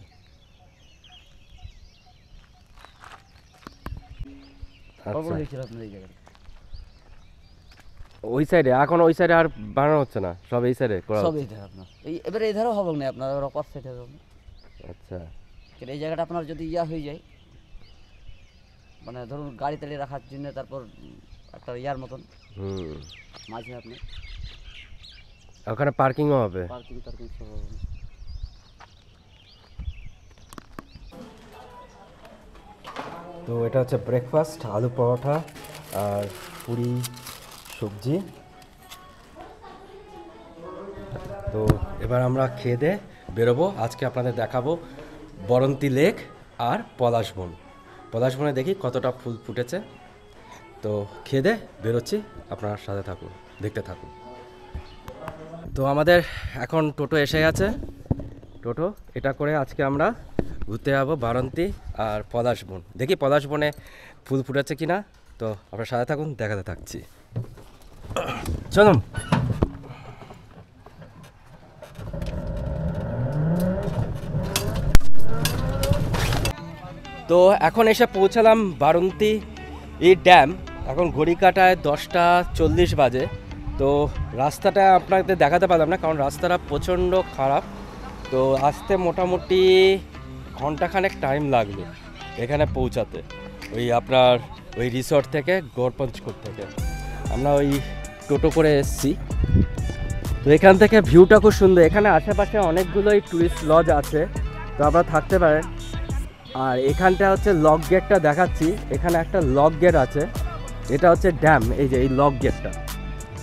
আচ্ছা, হয়েছিল আপনার এই জায়গায়। ওই সাইডে এখন, ওই সাইডে আর বানানো হচ্ছে না, সব এই সাইডে করা সব হচ্ছে। এই ধারে আপনার এবারে এই ধারেও হবে না আপনার, এবার অপার সাইডে হবে। আচ্ছা, এই জায়গাটা আপনার যদি ইয়া হয়ে যায়, মানে ধরুন গাড়ি তাড়ি রাখার জন্য, তারপর একটা ইয়ার মতন মাঝে আপনি ওখানে পার্কিংও হবে। পার্কিং টার্কিং সব হবে। তো এটা হচ্ছে ব্রেকফাস্ট, আলু পরোটা আর পুরি সবজি। তো এবার আমরা খেয়ে দিয়ে বেরোবো। আজকে আপনাদের দেখাবো বরন্তী লেক আর পলাশবন। পলাশবনে দেখি কতটা ফুল ফুটেছে। তো খেয়ে দিয়ে বেরোচ্ছি, আপনার সাথে থাকুন, দেখতে থাকুন। তো আমাদের এখন টোটো এসে গেছে। টোটো এটা করে আজকে আমরা ঘুরতে যাবো বারন্তী আর পলাশবন। দেখি পলাশবনে ফুল ফুটেছে কিনা। তো আপনার সাথে থাকুন, দেখাতে থাকছি। চলুন। তো এখন এসে পৌঁছালাম বারন্তী এই ড্যাম। এখন ঘড়ি কাটায় 10:40 বাজে। তো রাস্তাটা আপনাদের দেখাতে পারলাম না, কারণ রাস্তাটা প্রচণ্ড খারাপ। তো আসতে মোটামুটি ঘন্টাখানেক টাইম লাগবে এখানে পৌঁছাতে, ওই আপনার ওই রিসর্ট থেকে, গড়পঞ্চকোট থেকে। আমরা ওই টোটো করে এসেছি। তো এখান থেকে ভিউটা খুব সুন্দর। এখানে আশেপাশে অনেকগুলোই টুরিস্ট লজ আছে, তো আপনারা থাকতে পারেন। আর এখানটা হচ্ছে লক গেটটা দেখাচ্ছি। এখানে একটা লক গেট আছে, এটা হচ্ছে ড্যাম। এই যে এই লক গেটটা,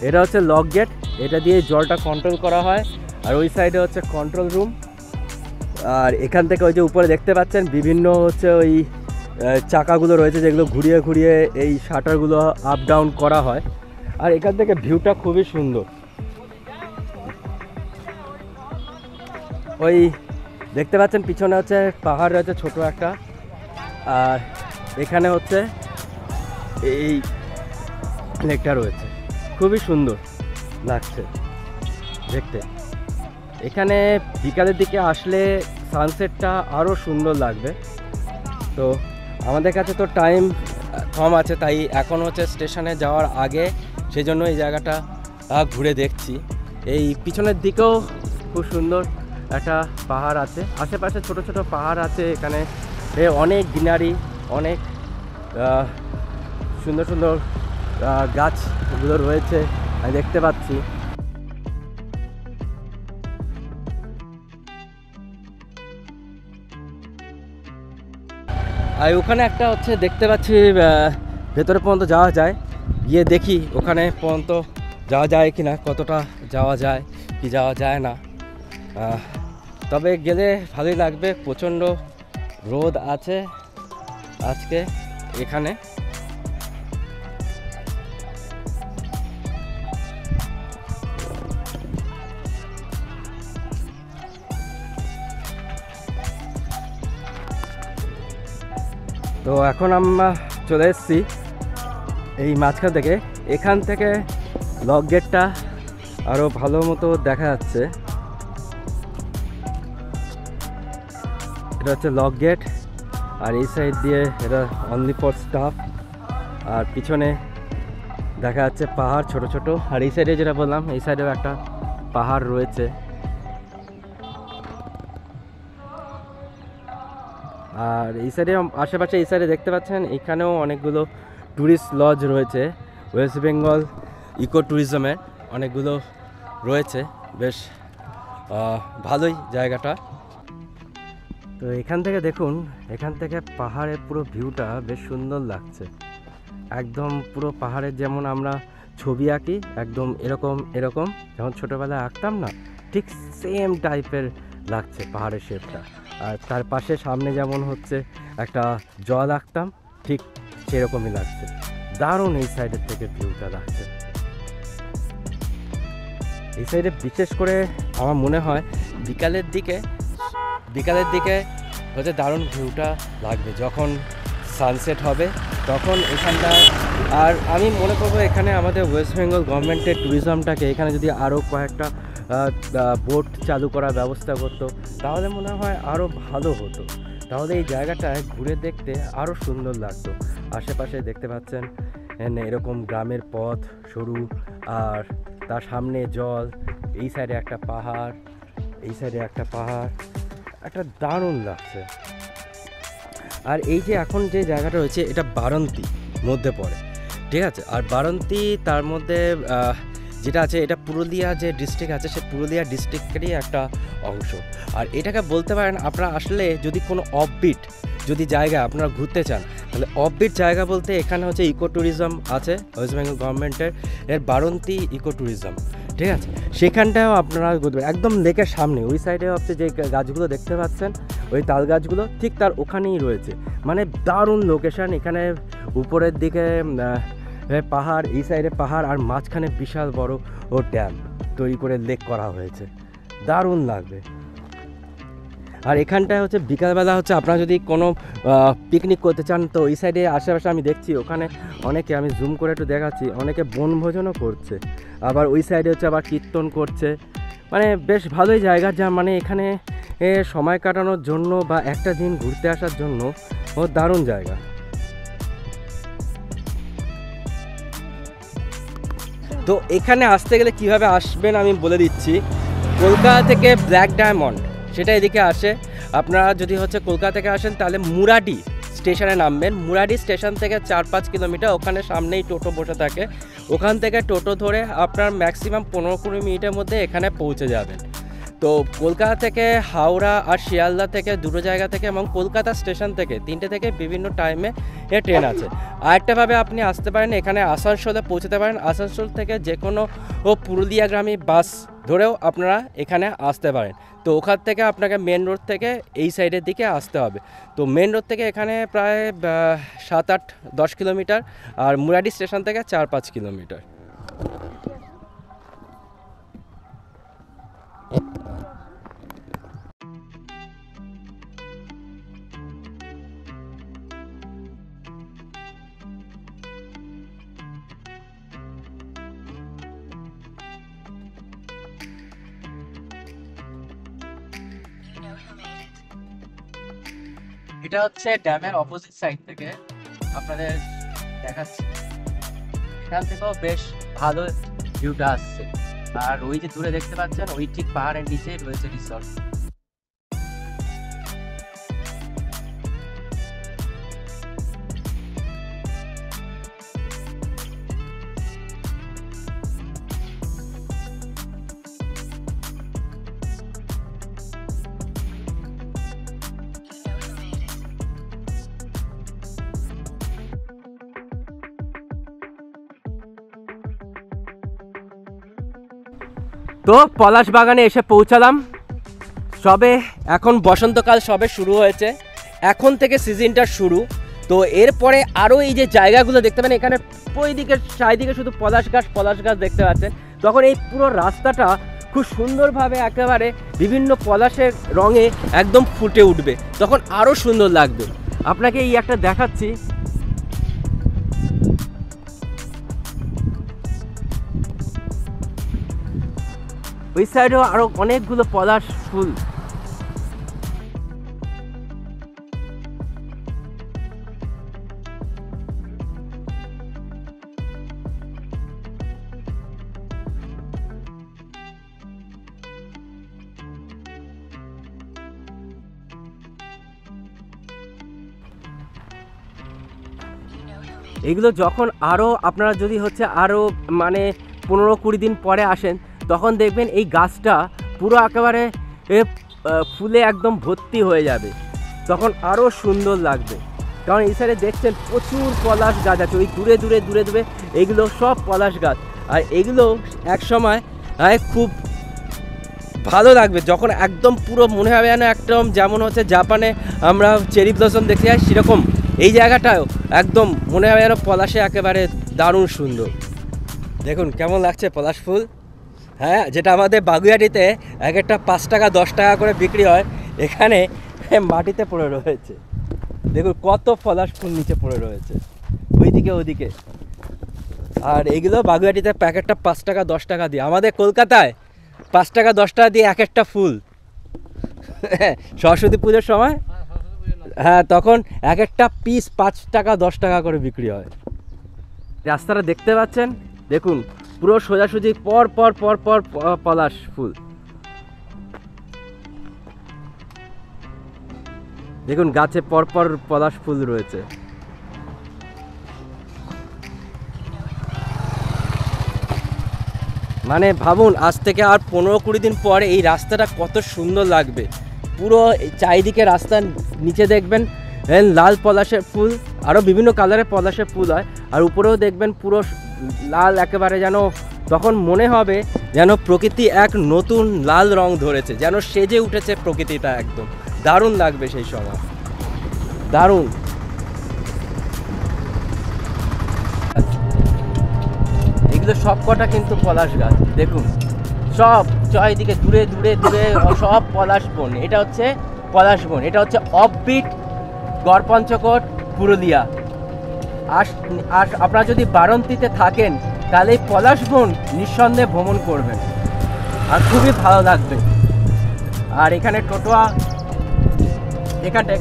এটা হচ্ছে লক গেট। এটা দিয়ে জলটা কন্ট্রোল করা হয়। আর ওই সাইডে হচ্ছে কন্ট্রোল রুম। আর এখান থেকে ওই যে উপরে দেখতে পাচ্ছেন বিভিন্ন হচ্ছে ওই চাকাগুলো রয়েছে, যেগুলো ঘুরিয়ে ঘুরিয়ে এই শাটারগুলো আপ ডাউন করা হয়। আর এখান থেকে ভিউটা খুবই সুন্দর। ওই দেখতে পাচ্ছেন পিছনে হচ্ছে পাহাড় রয়েছে ছোট একটা। আর এখানে হচ্ছে এই লেকটা রয়েছে, খুবই সুন্দর লাগছে দেখতে। এখানে বিকালের দিকে আসলে সানসেটটা আরও সুন্দর লাগবে। তো আমাদের কাছে তো টাইম কম আছে, তাই এখন হচ্ছে স্টেশনে যাওয়ার আগে সেই জন্য এই জায়গাটা ঘুরে দেখছি। এই পিছনের দিকেও খুব সুন্দর একটা পাহাড় আছে, আশেপাশে ছোট ছোট পাহাড় আছে। এখানে অনেক গ্রিনারি, অনেক সুন্দর সুন্দর গাছগুলো রয়েছে আমি দেখতে পাচ্ছি। আর ওখানে একটা হচ্ছে দেখতে পাচ্ছি ভেতরে পর্যন্ত যাওয়া যায়। গিয়ে দেখি ওখানে পর্যন্ত যাওয়া যায় কি না, কতটা যাওয়া যায় কি যাওয়া যায় না। তবে গেলে ভালোই লাগবে। প্রচণ্ড রোদ আছে আজকে এখানে। তো এখন আমরা চলে এসেছি এই মাঝখান থেকে। এখান থেকে লক গেটটা আরও ভালো মতো দেখা যাচ্ছে। এটা হচ্ছে লক গেট। আর এই সাইড দিয়ে এটা অনলি ফর স্টাফ। আর পিছনে দেখা যাচ্ছে পাহাড় ছোট ছোট। আর এই সাইডে যেটা বললাম, এই সাইডেও একটা পাহাড় রয়েছে। আর এই সাইডে আশেপাশে এই সাইডে দেখতে পাচ্ছেন এখানেও অনেকগুলো ট্যুরিস্ট লজ রয়েছে। ওয়েস্ট বেঙ্গল ইকো ট্যুরিজমের অনেকগুলো রয়েছে, বেশ ভালোই জায়গাটা। তো এখান থেকে দেখুন, এখান থেকে পাহাড়ের পুরো ভিউটা বেশ সুন্দর লাগছে। একদম পুরো পাহাড়ের যেমন আমরা ছবি আঁকি, একদম এরকম এরকম যখন ছোটোবেলায় আঁকতাম না, ঠিক সেম টাইপের লাগছে পাহাড়ের শেপটা। আর তার পাশে সামনে যেমন হচ্ছে একটা জল আঁকতাম, ঠিক সেরকমই লাগছে। দারুণ এই সাইডের থেকে ভিউটা লাগছে। এই সাইডে বিশেষ করে আমার মনে হয় বিকালের দিকে হচ্ছে দারুণ ভিউটা লাগবে, যখন সানসেট হবে তখন এখানটা। আর আমি মনে করবো এখানে আমাদের ওয়েস্ট বেঙ্গল গভর্নমেন্টের ট্যুরিজমটাকে এখানে যদি আরও কয়েকটা বোট চালু করার ব্যবস্থা করতো, তাহলে মনে হয় আরও ভালো হতো। তাহলে এই জায়গাটায় ঘুরে দেখতে আরও সুন্দর লাগতো। আশেপাশে দেখতে পাচ্ছেন এরকম গ্রামের পথ সরু, আর তার সামনে জল, এই সাইডে একটা পাহাড়, এই সাইডে একটা পাহাড়, একটা দারুণ লাগছে। আর এই যে এখন যে জায়গাটা রয়েছে এটা বারন্তী মধ্যে পড়ে, ঠিক আছে। আর বারন্তী তার মধ্যে যেটা আছে এটা পুরুলিয়া যে ডিস্ট্রিক্ট আছে, সে পুরুলিয়া ডিস্ট্রিক্টেরই একটা অংশ। আর এটাকে বলতে পারেন আপনারা আসলে যদি কোনো অফবিট যদি জায়গা আপনারা ঘুরতে চান, তাহলে অফবিট জায়গা বলতে এখানে হচ্ছে ইকো ট্যুরিজম আছে, ওয়েস্ট বেঙ্গল গভর্নমেন্টের বারন্তি ইকো ট্যুরিজম, ঠিক আছে। সেখানটাও আপনারা ঘুরবেন একদম লেকের সামনে, ওই সাইডে হচ্ছে যে গাছগুলো দেখতে পাচ্ছেন, ওই তাল গাছগুলো ঠিক তার ওখানেই রয়েছে। মানে দারুণ লোকেশান, এখানে উপরের দিকে পাহাড়, এই সাইডে পাহাড়, আর মাঝখানে বিশাল বড় ও ড্যাম তৈরি করে লেক করা হয়েছে, দারুণ লাগবে। আর এখানটায় হচ্ছে বিকালবেলা হচ্ছে আপনারা যদি কোনো পিকনিক করতে চান, তো এই সাইডে আশেপাশে আমি দেখছি ওখানে অনেকে, আমি জুম করে একটু দেখাচ্ছি, অনেকে বনভোজনও করছে, আবার ওই সাইডে হচ্ছে আবার কীর্তন করছে। মানে বেশ ভালোই জায়গা, যা মানে এখানে সময় কাটানোর জন্য বা একটা দিন ঘুরতে আসার জন্য ও দারুণ জায়গা। তো এখানে আসতে গেলে কিভাবে আসবেন আমি বলে দিচ্ছি। কলকাতা থেকে ব্ল্যাক ডায়মন্ড সেটা এদিকে আসে। আপনারা যদি হচ্ছে কলকাতা থেকে আসেন তাহলে মুরাডি স্টেশনে নামবেন। মুরাডি স্টেশন থেকে 4-5 কিলোমিটার, ওখানে সামনেই টোটো বসে থাকে, ওখান থেকে টোটো ধরে আপনার ম্যাক্সিমাম 15-20 মিনিটের মধ্যে এখানে পৌঁছে যাবেন। তো কলকাতা থেকে হাওড়া আর শিয়ালদা থেকে দুটো জায়গা থেকে এবং কলকাতা স্টেশন থেকে 3টে থেকে বিভিন্ন টাইমে ট্রেন আছে। আরেকটাভাবে আপনি আসতে পারেন, এখানে আসানসোলে পৌঁছতে পারেন। আসানসোল থেকে যে কোনো পুরুলিয়াগামী বাস ধরেও আপনারা এখানে আসতে পারেন। তো ওখান থেকে আপনাকে মেন রোড থেকে এই সাইডের দিকে আসতে হবে। তো মেন রোড থেকে এখানে প্রায় 7-8-10 কিলোমিটার, আর মুরাডি স্টেশন থেকে 4-5 কিলোমিটার। এটা হচ্ছে ড্যামের অপোজিট সাইড থেকে আপনাদের দেখাচ্ছি, এখান থেকেও বেশ ভালো ভিউটা আসছে। আর ওই যে দূরে দেখতে পাচ্ছেন, ওই ঠিক পাহাড়ের নিচেই রয়েছে রিসর্ট। তো পলাশ বাগানে এসে পৌঁছালাম। সবে এখন বসন্তকাল সবে শুরু হয়েছে, এখন থেকে সিজনটা শুরু। তো এরপরে আরও এই যে জায়গাগুলো দেখতে পাবেন, এখানে ওই দিকে চারিদিকে শুধু পলাশ গাছ দেখতে পাচ্ছেন। তখন এই পুরো রাস্তাটা খুব সুন্দরভাবে একেবারে বিভিন্ন পলাশের রঙে একদম ফুটে উঠবে, তখন আরও সুন্দর লাগবে। আপনাকে এই একটা দেখাচ্ছি, ওই সাইডেও আরো অনেকগুলো পলাশ ফুল। এগুলো যখন আরও আপনারা যদি হচ্ছে আরও মানে 15-20 দিন পরে আসেন, তখন দেখবেন এই গাছটা পুরো একেবারে ফুলে একদম ভর্তি হয়ে যাবে, তখন আরও সুন্দর লাগবে। কারণ এই সাইডে দেখছেন প্রচুর পলাশ গাছ আছে, ওই দূরে দূরে দূরে দূরে এগুলো সব পলাশ গাছ। আর এগুলো এক সময় খুব ভালো লাগবে, যখন একদম পুরো মনে হবে যেন একদম যেমন হচ্ছে জাপানে আমরা চেরি ব্লসম দেখতে যাই, সেরকম এই জায়গাটাও একদম মনে হবে যেন পলাশে একেবারে দারুণ সুন্দর। দেখুন কেমন লাগছে পলাশ ফুল। হ্যাঁ, যেটা আমাদের বাগুইআটিতে এক একটা 5 টাকা 10 টাকা করে বিক্রি হয়, এখানে মাটিতে পড়ে রয়েছে। দেখুন কত পলাশ ফুল নিচে পড়ে রয়েছে ওইদিকে ওদিকে। আর এইগুলো বাগুইআটিতে প্যাকেটটা 5 টাকা 10 টাকা দিয়ে, আমাদের কলকাতায় 5 টাকা 10 টাকা দিয়ে এক একটা ফুল। সরস্বতী পুজোর সময় হ্যাঁ, তখন এক একটা পিস 5 টাকা 10 টাকা করে বিক্রি হয়। রাস্তাটা দেখতে পাচ্ছেন, দেখুন পুরো সোজাসুজি পর পর পর পর পলাশ ফুল। দেখুন গাছে পরপর পলাশ ফুল রয়েছে। মানে ভাবুন, আজ থেকে আর 15-20 দিন পরে এই রাস্তাটা কত সুন্দর লাগবে। পুরো চারিদিকে রাস্তার নিচে দেখবেন লাল পলাশের ফুল, আরও বিভিন্ন কালারের পলাশের ফুল হয়। আর উপরেও দেখবেন পুরো লাল একেবারে, যেন তখন মনে হবে যেন প্রকৃতি এক নতুন লাল রং ধরেছে, যেন সেজে উঠেছে প্রকৃতিটা, একদম দারুণ লাগবে সেই সময়, দারুণ। এগুলো সব কটা কিন্তু পলাশ গাছ, দেখুন সব চারিদিকে দূরে দূরে দূরে সব পলাশ বন। এটা হচ্ছে পলাশ বন, এটা হচ্ছে অফবিট গড়পঞ্চকোট পুরুলিয়া। আর আপনারা যদি বারান্তীতে থাকেন তাহলে এই পলাশ বন নিঃসন্দেহে ভ্রমণ করবেন, আর খুবই ভালো লাগবে। আর এখানে টোটোয়া এখানটা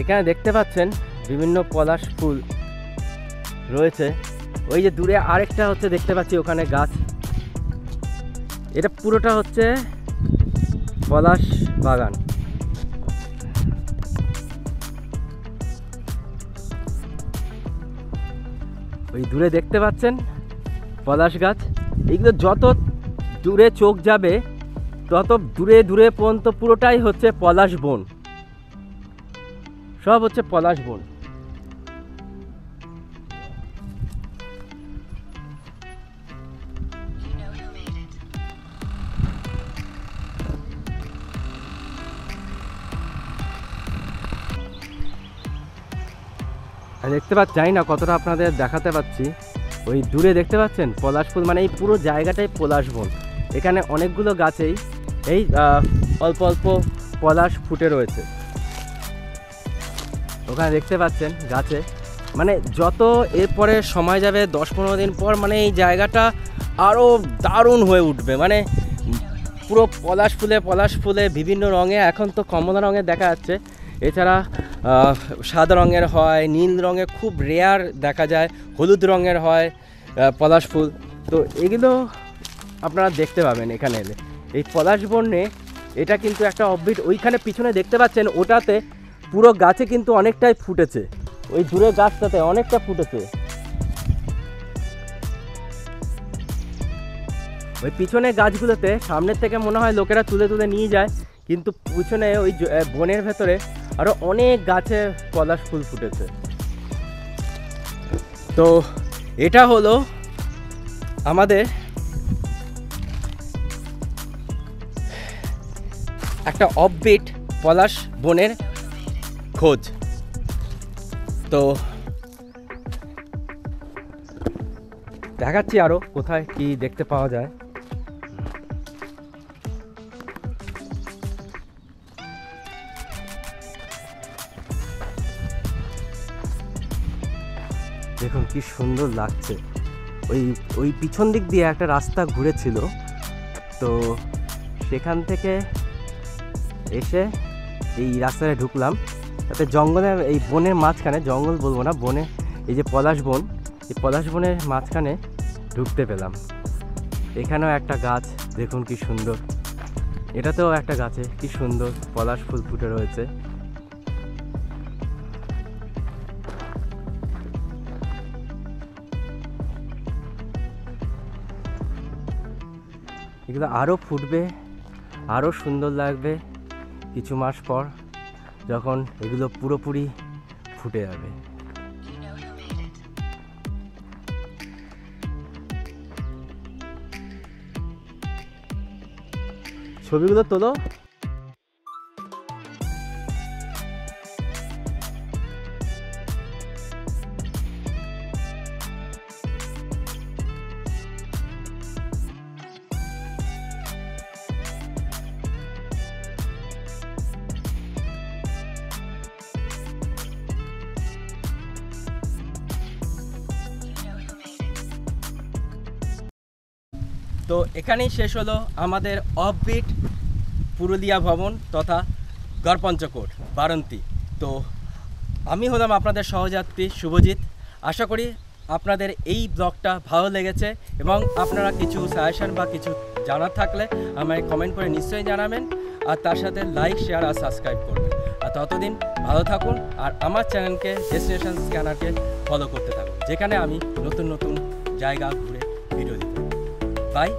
এখানে দেখতে পাচ্ছেন বিভিন্ন পলাশ ফুল রয়েছে। ওই যে দূরে আরেকটা হচ্ছে দেখতে পাচ্ছি ওখানে গাছ, এটা পুরোটা হচ্ছে পলাশ বাগান। ওই দূরে দেখতে পাচ্ছেন পলাশ গাছ। এগুলো যত দূরে চোখ যাবে তত দূরে দূরে পর্যন্ত পুরোটাই হচ্ছে পলাশ বন, সব হচ্ছে পলাশ বন। দেখতে পাচ্ছি, জানি না কতটা আপনাদের দেখাতে পাচ্ছি, ওই দূরে দেখতে পাচ্ছেন পলাশ ফুল, মানে এই পুরো জায়গাটাই পলাশ বন। এখানে অনেকগুলো গাছেই এই অল্প অল্প পলাশ ফুটে রয়েছে। ওখানে দেখতে পাচ্ছেন গাছে, মানে যত এরপরে সময় যাবে 10-15 দিন পর, মানে এই জায়গাটা আরও দারুণ হয়ে উঠবে। মানে পুরো পলাশ ফুলে বিভিন্ন রঙে, এখন তো কমলা রঙের দেখা যাচ্ছে, এছাড়া সাদা রঙের হয়, নীল রঙের খুব রেয়ার দেখা যায়, হলুদ রঙের হয় পলাশ ফুল। তো এগুলো আপনারা দেখতে পাবেন এখানে এলে। এই পলাশ বনে এটা কিন্তু একটা অফবিট। ওইখানে পিছনে দেখতে পাচ্ছেন ওটাতে পুরো গাছে কিন্তু অনেকটাই ফুটেছে, ওই দূরে গাছটাতে অনেকটা ফুটেছে। ওই পিছনে গাছগুলোতে সামনের থেকে মনে হয় লোকেরা তুলে তুলে নিয়ে যায়, কিন্তু পিছনে ওই বনের ভেতরে আরও অনেক গাছে পলাশ ফুল ফুটেছে। তো এটা হলো আমাদের একটা অফবিট পলাশ বনের খোঁজ। তো দেখাচ্ছি আরও কোথায় কি দেখতে পাওয়া যায়। দেখুন কি সুন্দর লাগছে। ওই পিছন দিক দিয়ে একটা রাস্তা ঘুরেছিল, তো সেখান থেকে এসে এই রাস্তায় ঢুকলাম। তাতে জঙ্গলের এই বনের মাঝখানে, জঙ্গল বলবো না, বনে এই যে পলাশ বন, এই পলাশ বনের মাঝখানে ঢুকতে পেলাম। এখানেও একটা গাছ দেখুন কি সুন্দর, এটাতেও একটা গাছে কি সুন্দর পলাশ ফুল ফুটে রয়েছে। এগুলো আরও ফুটবে, আরও সুন্দর লাগবে কিছু মাস পর, যখন এগুলো পুরোপুরি ফুটে যাবে। ছবিগুলো তোলো। তো এখানেই শেষ হলো আমাদের অফবিট পুরুলিয়া ভ্রমণ তথা গড়পঞ্চকোট বারান্তি। তো আমি হলাম আপনাদের সহযাত্রী শুভজিৎ। আশা করি আপনাদের এই ব্লগটা ভালো লেগেছে, এবং আপনারা কিছু সাজেশন বা কিছু জানার থাকলে আমায় কমেন্ট করে নিশ্চয়ই জানাবেন, আর তার সাথে লাইক, শেয়ার আর সাবস্ক্রাইব করবেন। আর ততদিন ভালো থাকুন, আর আমার চ্যানেলকে ডেস্টিনেশন স্ক্যানারকে ফলো করতে থাকুন, যেখানে আমি নতুন নতুন জায়গা ঘুরে ভিডিও দিই। বাই।